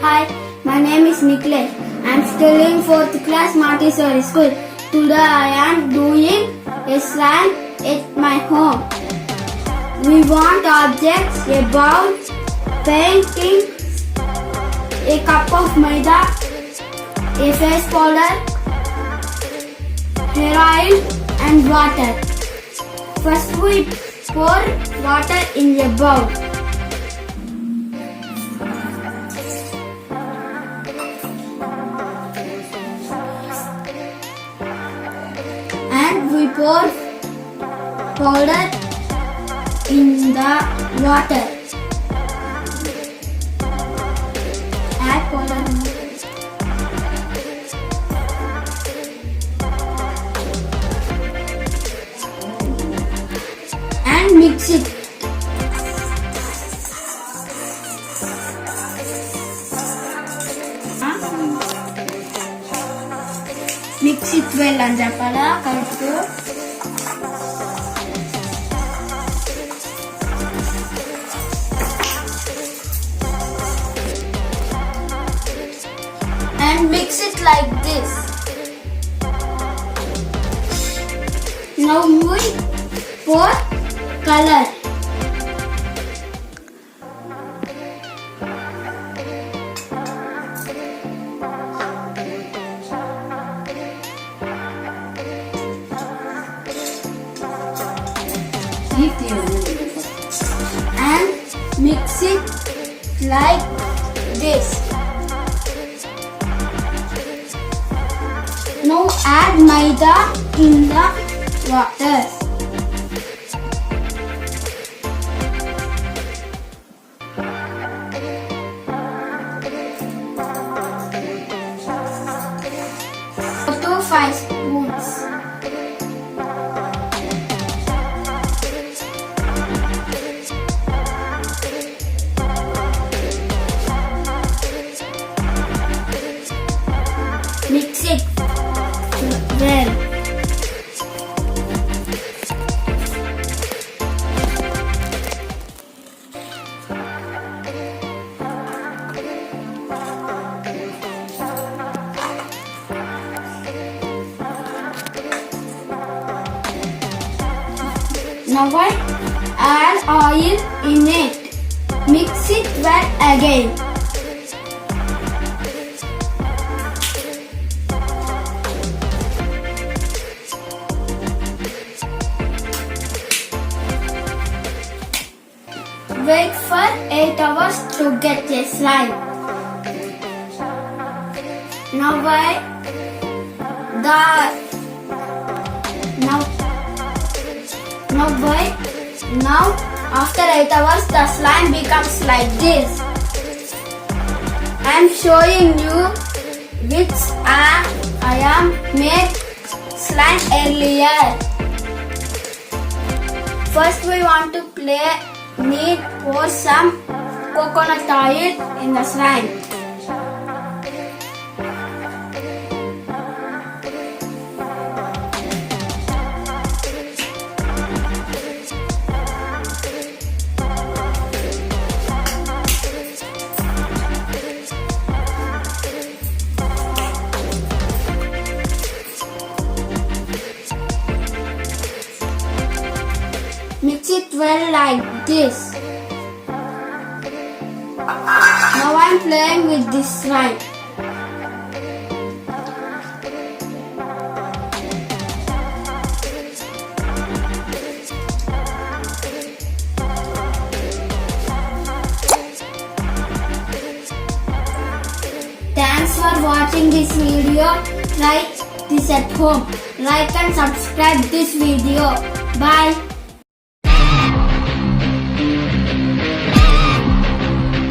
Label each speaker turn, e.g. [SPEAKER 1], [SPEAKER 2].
[SPEAKER 1] Hi, my name is Nicholas. I am still in 4th class Montessori school. Today I am doing a slime at my home. We want objects, a bowl, painting, a cup of maida, a face powder, hair oil and water. First we pour water in a bowl. And we pour powder in the water. Add powder. And mix it. Mix it well అని చెప్పాలా కలుపుతూ and mix it like this. Now we pour color. And mix it like this. Now add maida in the water. To 5 spoons. Mix it well. Now I add oil in it. Mix it well again. Wait for 8 hours to get a slime. Now after 8 hours the slime becomes like this. I am showing you which I am made slime earlier. First we want to pour some coconut oil in the slime. Mix it well like this. Now I am playing with this slime. Thanks for watching this video. Try this at home. Like and subscribe this video. Bye.